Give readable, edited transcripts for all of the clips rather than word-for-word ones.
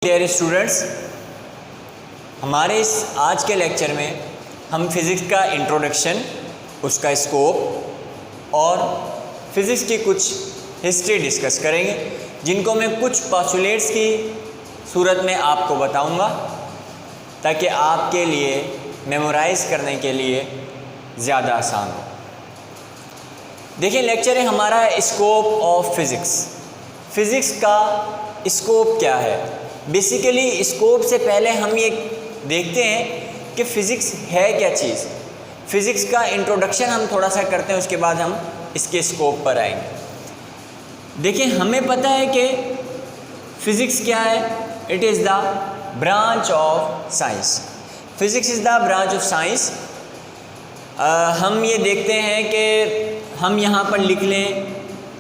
Dear students, हमारे इस आज के लेक्चर में हम फिज़िक्स का इंट्रोडक्शन, उसका स्कोप और फिज़िक्स की कुछ हिस्ट्री डिस्कस करेंगे, जिनको मैं कुछ पोस्टुलेट्स की सूरत में आपको बताऊंगा ताकि आपके लिए मेमोराइज़ करने के लिए ज़्यादा आसान हो। देखिए, लेक्चर है हमारा स्कोप ऑफ फिज़िक्स। फ़िज़िक्स का स्कोप क्या है? बेसिकली स्कोप से पहले हम ये देखते हैं कि फ़िज़िक्स है क्या चीज़। फ़िज़िक्स का इंट्रोडक्शन हम थोड़ा सा करते हैं, उसके बाद हम इसके स्कोप पर आएंगे। देखिए, हमें पता है कि फ़िज़िक्स क्या है। It is the branch of science. Physics is the branch of science. हम ये देखते हैं कि हम यहाँ पर लिख लें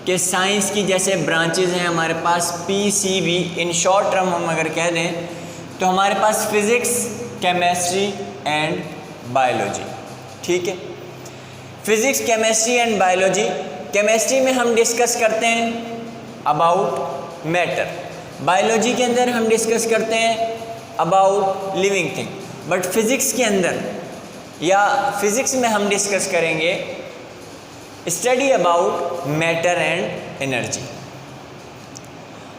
कि साइंस की जैसे ब्रांचेज हैं हमारे पास PCB, इन शॉर्ट टर्म हम अगर कह दें तो हमारे पास फ़िज़िक्स, केमिस्ट्री एंड बायोलॉजी। ठीक है, physics, chemistry and biology. Chemistry में हम डिस्कस करते हैं अबाउट मैटर, बायोलॉजी के अंदर हम डिस्कस करते हैं about living thing, but physics के अंदर या फिज़िक्स में हम डिस्कस करेंगे study about matter and energy.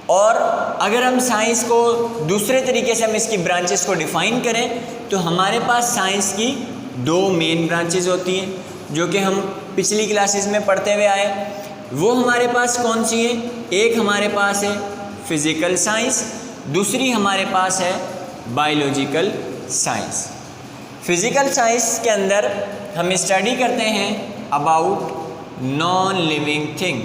और अगर हम साइंस को दूसरे तरीके से हम इसकी ब्रांचेस को डिफ़ाइन करें तो हमारे पास साइंस की दो मेन ब्रांचेस होती हैं, जो कि हम पिछली क्लासेस में पढ़ते हुए आए। वो हमारे पास कौन सी है? एक हमारे पास है फिज़िकल साइंस, दूसरी हमारे पास है बायोलॉजिकल साइंस। फिज़िकल साइंस के अंदर हम स्टडी करते हैं about non living thing,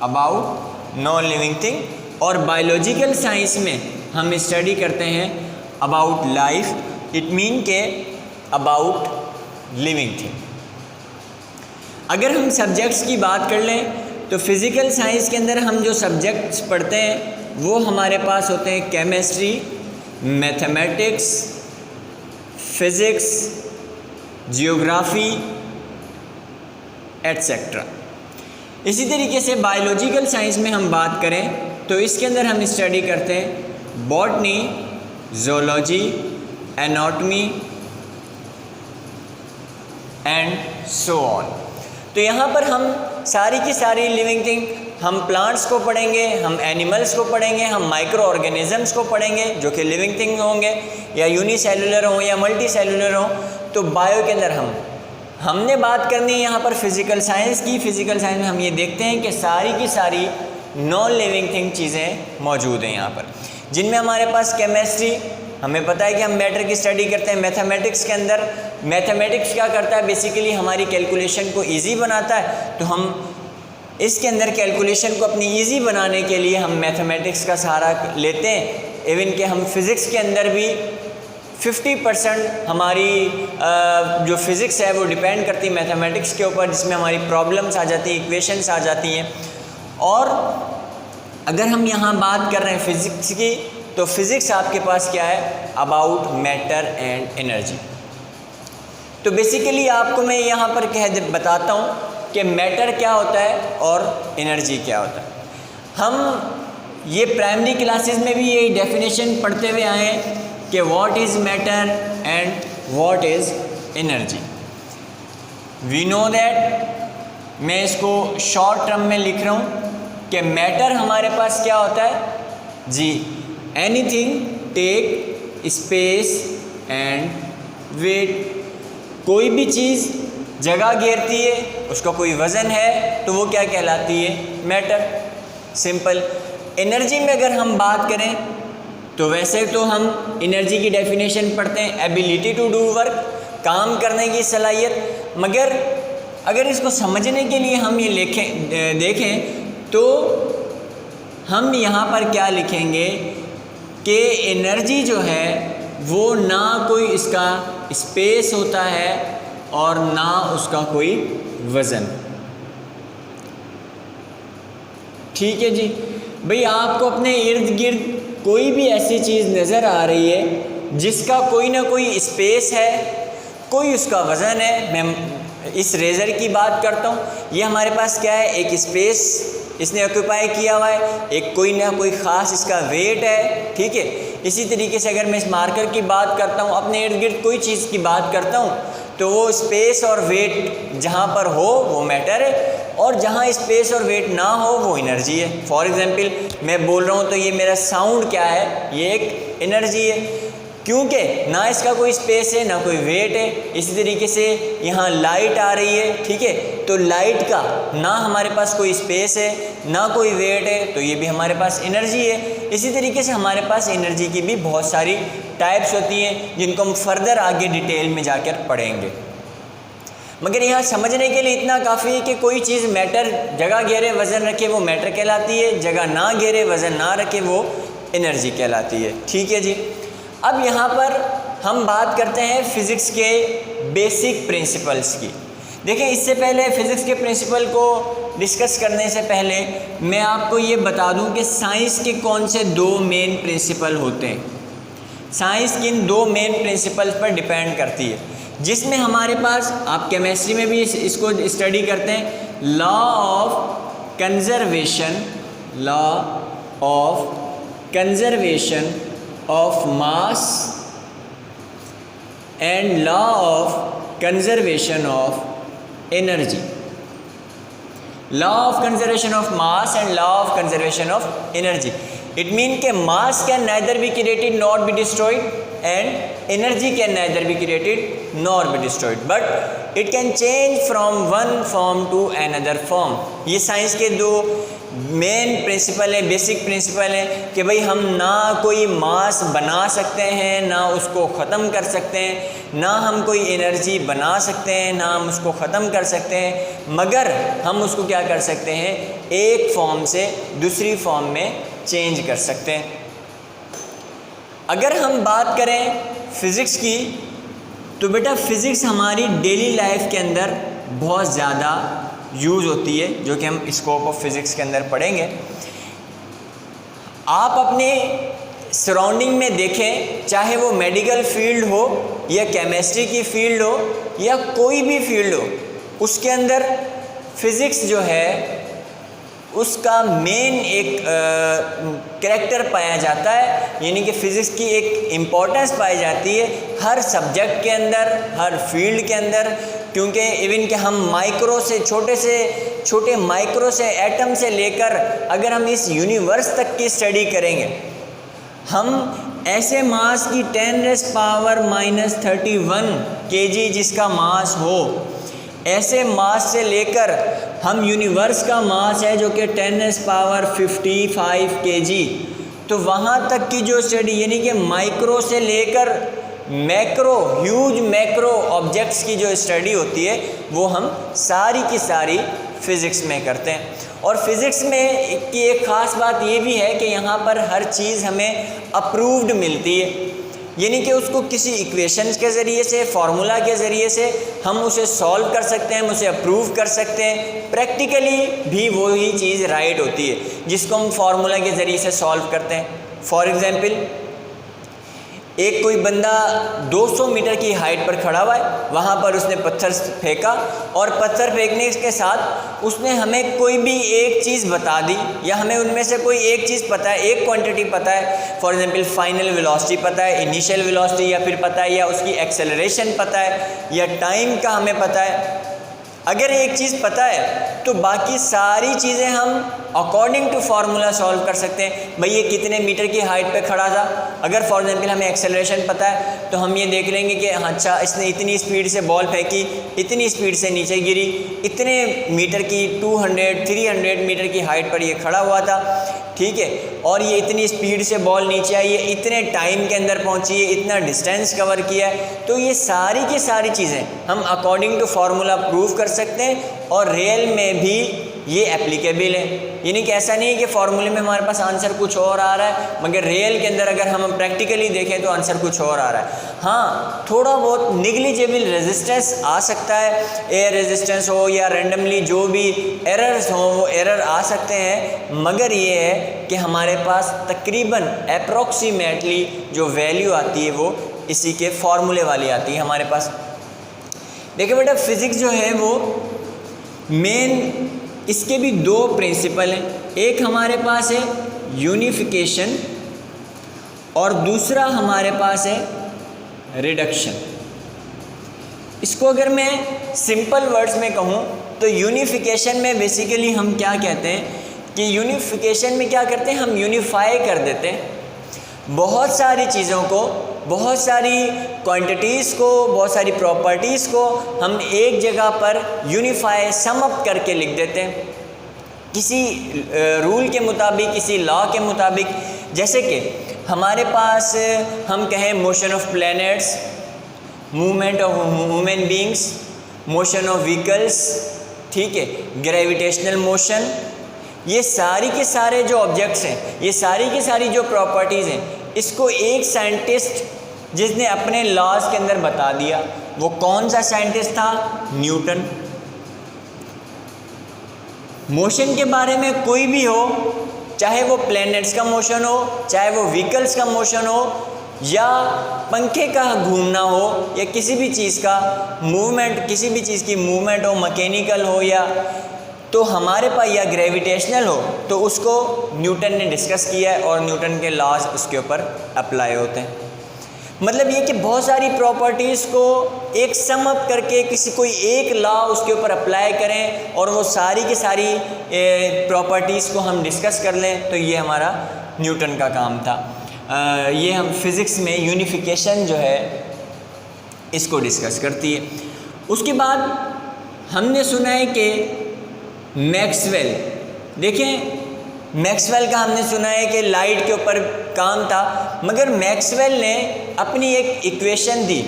about non living thing. और बायोलॉजिकल साइंस में हम स्टडी करते हैं अबाउट लाइफ, इट मीन के अबाउट लिविंग थिंग। अगर हम सब्जेक्ट्स की बात कर लें तो फिज़िकल साइंस के अंदर हम जो सब्जेक्ट्स पढ़ते हैं वो हमारे पास होते हैं chemistry, mathematics, physics, geography etcetera. इसी तरीके से बायोलॉजिकल साइंस में हम बात करें तो इसके अंदर हम स्टडी करते हैं botany, zoology, anatomy and so on. तो यहाँ पर हम सारी की सारी लिविंग थिंग, हम प्लांट्स को पढ़ेंगे, हम एनिमल्स को पढ़ेंगे, हम माइक्रो ऑर्गेनिजम्स को पढ़ेंगे जो कि लिविंग थिंग होंगे, या यूनिसेलुलर हों या मल्टी सेलुलर हों। तो बायो के अंदर हमने बात करनी है यहाँ पर फिज़िकल साइंस की। फ़िज़िकल साइंस में हम ये देखते हैं कि सारी की सारी नॉन लिविंग थिंग चीज़ें मौजूद हैं यहाँ पर, जिनमें हमारे पास केमिस्ट्री, हमें पता है कि हम मैटर की स्टडी करते हैं। मैथमेटिक्स के अंदर मैथमेटिक्स क्या करता है? बेसिकली हमारी कैलकुलेशन को ईजी बनाता है। तो हम इसके अंदर कैलकुलेशन को अपनी ईजी बनाने के लिए हम मैथमेटिक्स का सहारा लेते हैं। इवन कि हम फिज़िक्स के अंदर भी 50% हमारी जो फिज़िक्स है वो डिपेंड करती है मैथमेटिक्स के ऊपर, जिसमें हमारी प्रॉब्लम्स आ जाती हैं, इक्वेशंस आ जाती हैं। और अगर हम यहाँ बात कर रहे हैं फ़िज़िक्स की, तो फिज़िक्स आपके पास क्या है? About matter and energy. तो बेसिकली आपको मैं यहाँ पर बताता हूँ कि मैटर क्या होता है और एनर्जी क्या होता है। हम ये प्राइमरी क्लासेस में भी यही डेफिनेशन पढ़ते हुए आए हैं कि what is matter and what is energy. We know that, मैं इसको शॉर्ट टर्म में लिख रहा हूँ कि मैटर हमारे पास क्या होता है जी? Anything take space and weight. कोई भी चीज़ जगह घेरती है, उसका कोई वज़न है, तो वो क्या कहलाती है? मैटर। सिंपल। एनर्जी में अगर हम बात करें तो वैसे तो हम एनर्जी की डेफिनेशन पढ़ते हैं एबिलिटी टू डू वर्क, काम करने की सलाहियत। मगर अगर इसको समझने के लिए हम ये देखें तो हम यहाँ पर क्या लिखेंगे कि एनर्जी जो है वो ना कोई इसका स्पेस होता है और ना उसका कोई वज़न। ठीक है जी भाई, आपको अपने इर्द गिर्द कोई भी ऐसी चीज़ नज़र आ रही है जिसका कोई ना कोई स्पेस है, कोई उसका वज़न है। मैं इस रेज़र की बात करता हूँ, ये हमारे पास क्या है? एक स्पेस इसने ऑक्यूपाई किया हुआ है, एक कोई ना कोई ख़ास इसका वेट है, ठीक है। इसी तरीके से अगर मैं इस मार्कर की बात करता हूँ, अपने इर्द गिर्द कोई चीज़ की बात करता हूँ, तो वो स्पेस और वेट जहाँ पर हो वो मैटर है, और जहाँ स्पेस और वेट ना हो वो एनर्जी है। फॉर एग्जांपल मैं बोल रहा हूँ तो ये मेरा साउंड क्या है, ये एक एनर्जी है, क्योंकि ना इसका कोई स्पेस है ना कोई वेट है। इसी तरीके से यहाँ लाइट आ रही है, ठीक है, तो लाइट का ना हमारे पास कोई स्पेस है ना कोई वेट है, तो ये भी हमारे पास एनर्जी है। इसी तरीके से हमारे पास एनर्जी की भी बहुत सारी टाइप्स होती हैं जिनको हम फर्दर आगे डिटेल में जाकर पढ़ेंगे। मगर यहाँ समझने के लिए इतना काफ़ी है कि कोई चीज़ मैटर जगह घेरे वज़न रखे वो मैटर कहलाती है, जगह ना घेरे वज़न ना रखे वो एनर्जी कहलाती है, ठीक है जी। अब यहाँ पर हम बात करते हैं फ़िज़िक्स के बेसिक प्रिंसिपल्स की। देखिए, इससे पहले फ़िज़िक्स के प्रिंसिपल को डिस्कस करने से पहले मैं आपको ये बता दूं कि साइंस के कौन से दो मेन प्रिंसिपल होते हैं। साइंस किन दो मेन प्रिंसिपल्स पर डिपेंड करती है, जिसमें हमारे पास, आप केमिस्ट्री में भी इसको स्टडी करते हैं, law of conservation, law of conservation of mass and law of conservation of energy. Law of conservation of mass and law of conservation of energy. It mean के mass can neither be created not be destroyed and energy can neither be created nor be destroyed, but it can change from one form to another form। ये science के दो main principal है, basic principle है कि भाई हम ना कोई मास बना सकते हैं ना उसको ख़त्म कर सकते हैं, ना हम कोई एनर्जी बना सकते हैं ना हम उसको ख़त्म कर सकते हैं, मगर हम उसको क्या कर सकते हैं, एक फॉर्म से दूसरी फॉर्म में चेंज कर सकते हैं। अगर हम बात करें फ़िज़िक्स की, तो बेटा फ़िज़िक्स हमारी डेली लाइफ के अंदर बहुत ज़्यादा यूज़ होती है, जो कि हम स्कोप ऑफ फ़िज़िक्स के अंदर पढ़ेंगे। आप अपने सराउंडिंग में देखें, चाहे वो मेडिकल फील्ड हो या केमिस्ट्री की फील्ड हो या कोई भी फील्ड हो, उसके अंदर फ़िज़िक्स जो है उसका मेन एक कैरेक्टर पाया जाता है, यानी कि फ़िज़िक्स की एक इम्पोर्टेंस पाई जाती है हर सब्जेक्ट के अंदर, हर फील्ड के अंदर, क्योंकि इवन कि हम माइक्रो से छोटे माइक्रो से एटम से लेकर अगर हम इस यूनिवर्स तक की स्टडी करेंगे, हम ऐसे मास की 10⁻³ kg जिसका मास हो, ऐसे मास से लेकर हम यूनिवर्स का मास है जो कि 10⁻55 kg, तो वहाँ तक की जो स्टडी, यानी कि माइक्रो से लेकर मैक्रो, ह्यूज मैक्रो ऑब्जेक्ट्स की जो स्टडी होती है वो हम सारी की सारी फ़िज़िक्स में करते हैं। और फ़िज़िक्स में की एक ख़ास बात ये भी है कि यहाँ पर हर चीज़ हमें अप्रूव्ड मिलती है, यानी कि उसको किसी इक्वेशंस के ज़रिए से, फार्मूला के ज़रिए से हम उसे सॉल्व कर सकते हैं, हम उसे अप्रूव कर सकते हैं। प्रैक्टिकली भी वही चीज़ राइट होती है जिसको हम फार्मूला के ज़रिए से सॉल्व करते हैं। फॉर एग्ज़ाम्पल, एक कोई बंदा 200 मीटर की हाइट पर खड़ा हुआ है, वहाँ पर उसने पत्थर फेंका और पत्थर फेंकने के साथ उसने हमें कोई भी एक चीज़ बता दी, या हमें उनमें से कोई एक चीज़ पता है, एक क्वांटिटी पता है। फॉर एग्जांपल, फाइनल वेलोसिटी पता है, इनिशियल वेलोसिटी या फिर पता है, या उसकी एक्सेलरेशन पता है, या टाइम का हमें पता है। अगर एक चीज़ पता है तो बाकी सारी चीज़ें हम अकॉर्डिंग टू फार्मूला सॉल्व कर सकते हैं। भाई ये कितने मीटर की हाइट पे खड़ा था, अगर फॉर एग्जांपल हमें एक्सेलरेशन पता है तो हम ये देख लेंगे कि अच्छा इसने इतनी स्पीड से बॉल फेंकी, इतनी स्पीड से नीचे गिरी, इतने मीटर की 200-300 मीटर की हाइट पर ये खड़ा हुआ था, ठीक है, और ये इतनी स्पीड से बॉल नीचे आई है, इतने टाइम के अंदर पहुंची है, इतना डिस्टेंस कवर किया है। तो ये सारी की सारी चीज़ें हम अकॉर्डिंग टू फार्मूला प्रूव कर सकते हैं और रियल में भी ये एप्लीकेबल है। यानी कि ऐसा नहीं है कि फार्मूले में हमारे पास आंसर कुछ और आ रहा है, मगर रियल के अंदर अगर हम प्रैक्टिकली देखें तो आंसर कुछ और आ रहा है। हाँ, थोड़ा बहुत निग्लिजिबल रेजिस्टेंस आ सकता है, एयर रेजिस्टेंस हो या रेंडमली जो भी एरर्स हो वो एरर आ सकते हैं, मगर ये है कि हमारे पास तकरीबन अप्रॉक्सीमेटली जो वैल्यू आती है वो इसी के फार्मूले वाली आती है हमारे पास। देखिए बेटा, फ़िज़िक्स जो है वो मेन इसके भी दो प्रिंसिपल हैं, एक हमारे पास है यूनिफिकेशन और दूसरा हमारे पास है रिडक्शन। इसको अगर मैं सिंपल वर्ड्स में कहूँ तो यूनिफिकेशन में बेसिकली हम क्या कहते हैं कि यूनिफिकेशन में क्या करते हैं, हम यूनिफाई कर देते हैं बहुत सारी चीज़ों को, बहुत सारी क्वांटिटीज़ को, बहुत सारी प्रॉपर्टीज़ को हम एक जगह पर यूनिफाई सम अप करके लिख देते हैं किसी रूल के मुताबिक, किसी लॉ के मुताबिक। जैसे कि हमारे पास हम कहें motion of planets, movement of human beings, motion of vehicles, ठीक है, ग्रेविटेशनल मोशन, ये सारी के सारे जो ऑब्जेक्ट्स हैं, ये सारी की सारी जो प्रॉपर्टीज़ हैं, इसको एक साइंटिस्ट जिसने अपने लॉज के अंदर बता दिया, वो कौन सा साइंटिस्ट था? न्यूटन। मोशन के बारे में कोई भी हो, चाहे वो प्लैनेट्स का मोशन हो, चाहे वो व्हीकल्स का मोशन हो, या पंखे का घूमना हो, या किसी भी चीज़ का मूवमेंट, किसी भी चीज़ की मूवमेंट हो, मैकेनिकल हो या तो हमारे पास, या ग्रेविटेशनल हो, तो उसको न्यूटन ने डिस्कस किया है और न्यूटन के लॉज उसके ऊपर अप्लाई होते हैं। मतलब ये कि बहुत सारी प्रॉपर्टीज़ को एक सम अप करके किसी कोई एक लॉ उसके ऊपर अप्लाई करें और वो सारी की सारी प्रॉपर्टीज़ को हम डिस्कस कर लें, तो ये हमारा न्यूटन का काम था। ये हम फिज़िक्स में यूनिफिकेशन जो है इसको डिस्कस करती है। उसके बाद हमने सुना है कि मैक्सवेल, देखें मैक्सवेल का हमने सुना है कि लाइट के ऊपर काम था, मगर मैक्सवेल ने अपनी एक इक्वेशन दी।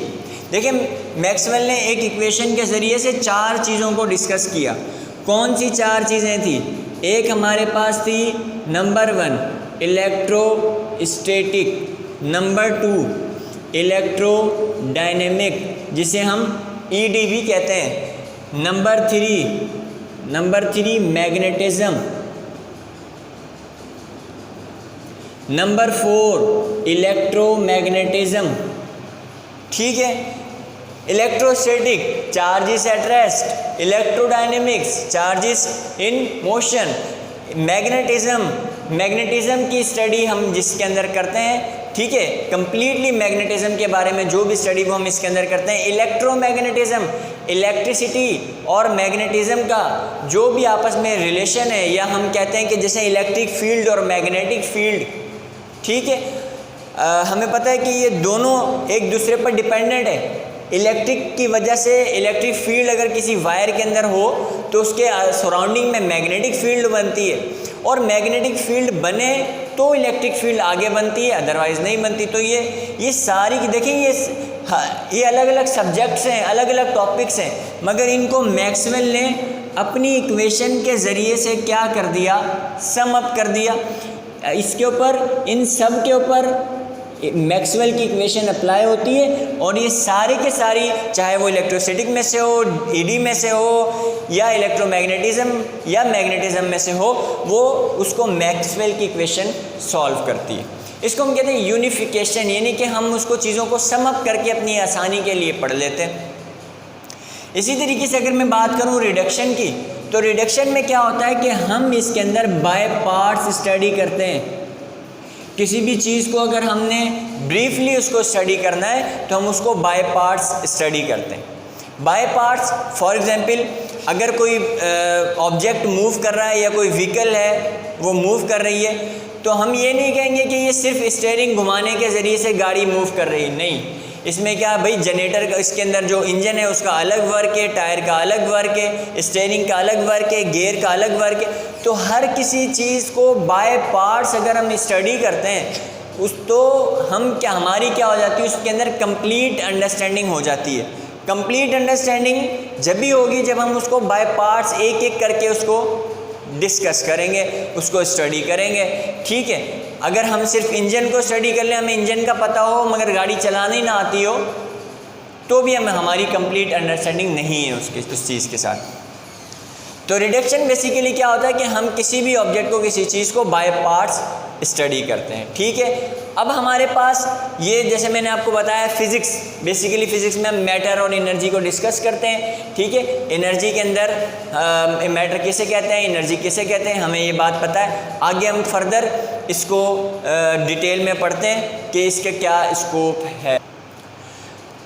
देखिए मैक्सवेल ने एक इक्वेशन के ज़रिए से चार चीज़ों को डिस्कस किया। कौन सी चार चीज़ें थी? एक हमारे पास थी नंबर 1 इलेक्ट्रोस्टैटिक, नंबर 2 इलेक्ट्रोडायनेमिक जिसे हम ED भी कहते हैं, नंबर 3 मैग्नेटिज्म, नंबर 4 इलेक्ट्रोमैग्नेटिज्म, ठीक है। Electrostatic charges at rest, electrodynamics charges in motion, magnetism की स्टडी हम जिसके अंदर करते हैं, ठीक है, कंप्लीटली मैग्नेटिज्म के बारे में जो भी स्टडी वो हम इसके अंदर करते हैं। इलेक्ट्रोमैग्नेटिज्म, इलेक्ट्रिसिटी और मैग्नेटिज्म का जो भी आपस में रिलेशन है, या हम कहते हैं कि जैसे इलेक्ट्रिक फील्ड और मैग्नेटिक फील्ड, ठीक है, हमें पता है कि ये दोनों एक दूसरे पर डिपेंडेंट है। इलेक्ट्रिक की वजह से इलेक्ट्रिक फील्ड अगर किसी वायर के अंदर हो तो उसके सराउंडिंग में मैग्नेटिक फील्ड बनती है, और मैग्नेटिक फील्ड बने तो इलेक्ट्रिक फील्ड आगे बनती है, अदरवाइज़ नहीं बनती। तो ये सारी देखिए ये अलग अलग सब्जेक्ट्स हैं, अलग अलग टॉपिक्स हैं, मगर इनको मैक्सवेल ने अपनी इक्वेशन के ज़रिए से क्या कर दिया? सम अप कर दिया। इसके ऊपर, इन सब के ऊपर मैक्सवेल की इक्वेशन अप्लाई होती है, और ये सारी के सारी, चाहे वो इलेक्ट्रोस्टैटिक में से हो, ED में से हो, या इलेक्ट्रोमैग्नेटिज्म या मैग्नेटिज्म में से हो, वो उसको मैक्सवेल की इक्वेशन सॉल्व करती है। इसको हम कहते हैं यूनिफिकेशन, यानी कि हम उसको चीज़ों को सम अप करके अपनी आसानी के लिए पढ़ लेते हैं। इसी तरीके से अगर मैं बात करूँ रिडक्शन की, तो रिडक्शन में क्या होता है कि हम इसके अंदर बाय पार्ट्स स्टडी करते हैं। किसी भी चीज़ को अगर हमने ब्रीफली उसको स्टडी करना है तो हम उसको बाय पार्ट्स स्टडी करते हैं। बाय पार्ट्स, फॉर एग्जांपल अगर कोई ऑब्जेक्ट मूव कर रहा है या कोई व्हीकल है वो मूव कर रही है, तो हम ये नहीं कहेंगे कि ये सिर्फ स्टीयरिंग घुमाने के ज़रिए से गाड़ी मूव कर रही है, नहीं। इसमें क्या भाई, जनरेटर का, इसके अंदर जो इंजन है उसका अलग वर्क है, टायर का अलग वर्क है, स्टीयरिंग का अलग वर्क है, गियर का अलग वर्क है। तो हर किसी चीज़ को बाय पार्ट्स अगर हम स्टडी करते हैं उस तो हम क्या, हमारी क्या हो जाती है, उसके अंदर कंप्लीट अंडरस्टैंडिंग हो जाती है। कंप्लीट अंडरस्टैंडिंग जब भी होगी जब हम उसको बाय पार्ट्स एक एक करके उसको डिस्कस करेंगे, उसको स्टडी करेंगे, ठीक है। अगर हम सिर्फ इंजन को स्टडी कर लें, हमें इंजन का पता हो मगर गाड़ी चलाना ही ना आती हो, तो भी हमारी कंप्लीट अंडरस्टैंडिंग नहीं है उस चीज़ के साथ। तो रिडक्शन बेसिकली क्या होता है कि हम किसी भी ऑब्जेक्ट को, किसी चीज़ को बाय पार्ट्स स्टडी करते हैं, ठीक है। अब हमारे पास ये, जैसे मैंने आपको बताया, फिज़िक्स, बेसिकली फ़िज़िक्स में हम मैटर और एनर्जी को डिस्कस करते हैं, ठीक है। एनर्जी के अंदर मैटर किसे कहते हैं, एनर्जी किसे कहते हैं, हमें ये बात पता है। आगे हम फर्दर इसको डिटेल में पढ़ते हैं कि इसके क्या स्कोप है।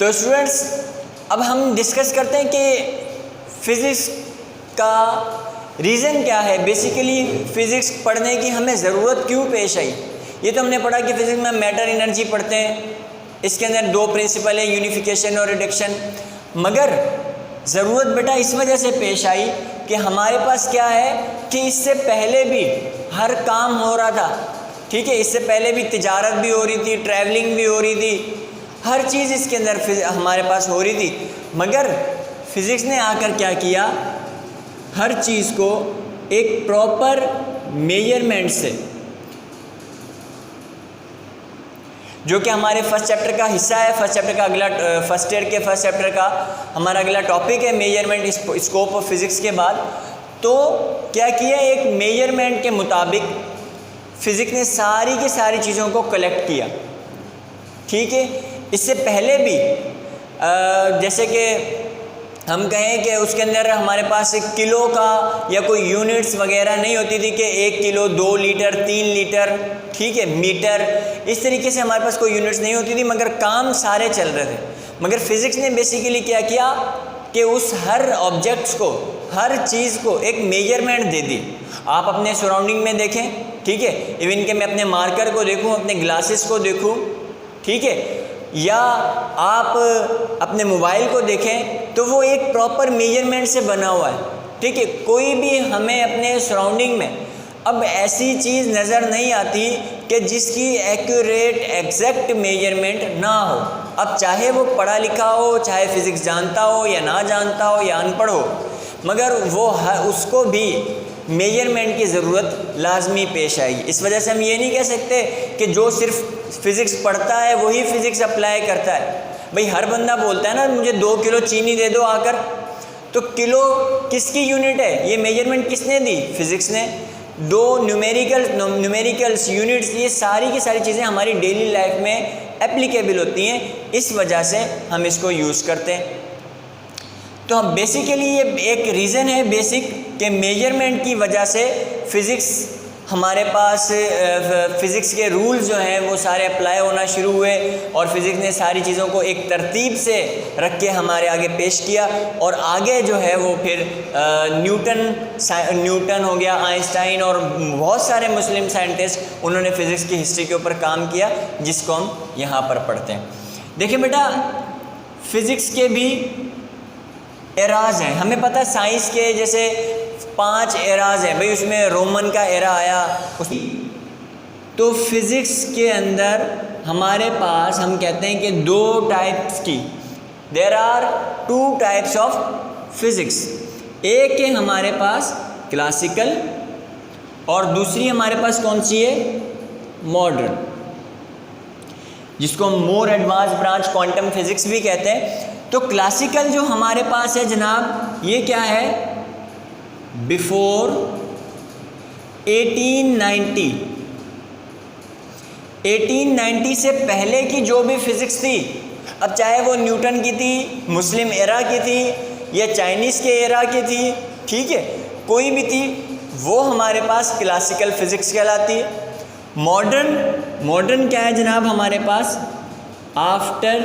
तो स्टूडेंट्स, अब हम डिस्कस करते हैं कि फ़िज़िक्स का रीज़न क्या है, बेसिकली फ़िज़िक्स पढ़ने की हमें ज़रूरत क्यों पेश आई। ये तो हमने पढ़ा कि फ़िज़िक्स में मैटर एनर्जी पढ़ते हैं, इसके अंदर दो प्रिंसिपल है, यूनिफिकेशन और रिडक्शन। मगर ज़रूरत बेटा इस वजह से पेश आई कि हमारे पास क्या है कि इससे पहले भी हर काम हो रहा था, ठीक है। इससे पहले भी तिजारत भी हो रही थी, ट्रैवलिंग भी हो रही थी, हर चीज़ इसके अंदर हमारे पास हो रही थी। मगर फ़िज़िक्स ने आकर क्या किया, हर चीज़ को एक प्रॉपर मेजरमेंट से, जो कि हमारे फर्स्ट चैप्टर का हिस्सा है, फर्स्ट चैप्टर का अगला, फर्स्ट ईयर के फर्स्ट चैप्टर का हमारा अगला टॉपिक है मेजरमेंट, स्कोप ऑफ फिज़िक्स के बाद। तो क्या किया, एक मेजरमेंट के मुताबिक फ़िज़िक्स ने सारी की सारी चीज़ों को कलेक्ट किया, ठीक है। इससे पहले भी जैसे कि हम कहें कि उसके अंदर हमारे पास एक किलो का या कोई यूनिट्स वगैरह नहीं होती थी कि 1 किलो, 2 लीटर, 3 लीटर, ठीक है, मीटर, इस तरीके से हमारे पास कोई यूनिट्स नहीं होती थी, मगर काम सारे चल रहे थे। मगर फ़िज़िक्स ने बेसिकली क्या किया कि उस हर ऑब्जेक्ट्स को, हर चीज़ को एक मेजरमेंट दे दी। आप अपने सराउंडिंग में देखें, ठीक है, इवन कि मैं अपने मार्कर को देखूं, अपने ग्लासेस को देखूं, ठीक है, या आप अपने मोबाइल को देखें, तो वो एक प्रॉपर मेजरमेंट से बना हुआ है, ठीक है। कोई भी हमें अपने सराउंडिंग में अब ऐसी चीज़ नज़र नहीं आती कि जिसकी एक्यूरेट एग्जैक्ट मेजरमेंट ना हो। अब चाहे वो पढ़ा लिखा हो, चाहे फ़िज़िक्स जानता हो या ना जानता हो या अनपढ़ हो, मगर वो उसको भी मेजरमेंट की ज़रूरत लाजमी पेश आएगी। इस वजह से हम ये नहीं कह सकते कि जो सिर्फ फ़िज़िक्स पढ़ता है वही फ़िज़िक्स अप्लाई करता है। भाई हर बंदा बोलता है ना, मुझे 2 किलो चीनी दे दो आकर, तो किलो किसकी यूनिट है, ये मेजरमेंट किसने दी, फ़िज़िक्स ने। 2 न्यूमेरिकल्स, यूनिट्स, ये सारी की सारी चीज़ें हमारी डेली लाइफ में एप्लीकेबल होती हैं, इस वजह से हम इसको यूज़ करते हैं। तो हम बेसिकली ये एक रीज़न है बेसिक कि मेजरमेंट की वजह से फ़िज़िक्स हमारे पास, फ़िज़िक्स के रूल्स जो हैं वो सारे अप्लाई होना शुरू हुए, और फ़िज़िक्स ने सारी चीज़ों को एक तरतीब से रख के हमारे आगे पेश किया। और आगे जो है वो फिर न्यूटन हो गया, आइंस्टाइन और बहुत सारे मुस्लिम साइंटिस्ट, उन्होंने फ़िज़िक्स की हिस्ट्री के ऊपर काम किया, जिसको हम यहाँ पर पढ़ते हैं। देखिए बेटा, फ़िज़िक्स के भी एराज़ हैं, हमें पता है साइंस के जैसे 5 एराज़ हैं, भाई उसमें रोमन का एरा आया तो फ़िज़िक्स के अंदर हमारे पास, हम कहते हैं कि 2 टाइप्स की, there are 2 types of physics. एक है हमारे पास क्लासिकल, और दूसरी हमारे पास कौन सी है, मॉडर्न, जिसको more advance branch quantum physics भी कहते हैं। तो क्लासिकल जो हमारे पास है जनाब, ये क्या है, बिफोर 1890 से पहले की जो भी फिज़िक्स थी, अब चाहे वो न्यूटन की थी, मुस्लिम एरा की थी, या चाइनीज़ के एरा की थी, ठीक है, कोई भी थी, वो हमारे पास क्लासिकल फ़िज़िक्स कहलाती है। मॉडर्न क्या है जनाब हमारे पास, आफ्टर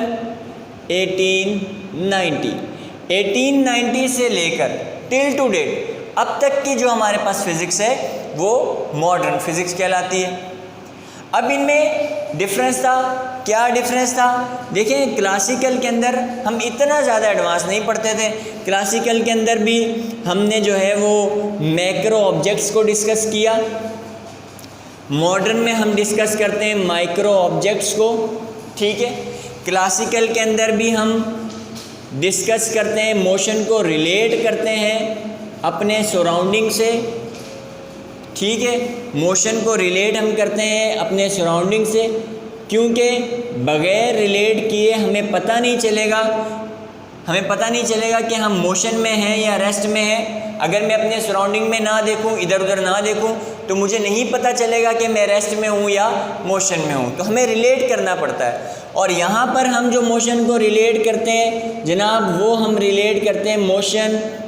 1890 से लेकर टिल टू डेट अब तक की जो हमारे पास फ़िज़िक्स है वो मॉडर्न फिज़िक्स कहलाती है। अब इनमें डिफरेंस था, क्या डिफरेंस था, देखिए क्लासिकल के अंदर हम इतना ज़्यादा एडवांस नहीं पढ़ते थे। क्लासिकल के अंदर भी हमने जो है वो मैक्रो ऑब्जेक्ट्स को डिस्कस किया, मॉडर्न में हम डिस्कस करते हैं माइक्रो ऑब्जेक्ट्स को, ठीक है। क्लासिकल के अंदर भी हम डिस्कस करते हैं, मोशन को रिलेट करते हैं अपने सराउंडिंग से, ठीक है, मोशन को रिलेट हम करते हैं अपने सराउंडिंग से, क्योंकि बग़ैर रिलेट किए हमें पता नहीं चलेगा कि हम मोशन में हैं या रेस्ट में हैं। अगर मैं अपने सराउंडिंग में ना देखूं, इधर उधर ना देखूं, तो मुझे नहीं पता चलेगा कि मैं रेस्ट में हूं या मोशन में हूं। तो हमें रिलेट करना पड़ता है। और यहाँ पर हम जो मोशन को रिलेट करते हैं जनाब, वो हम रिलेट करते हैं मोशन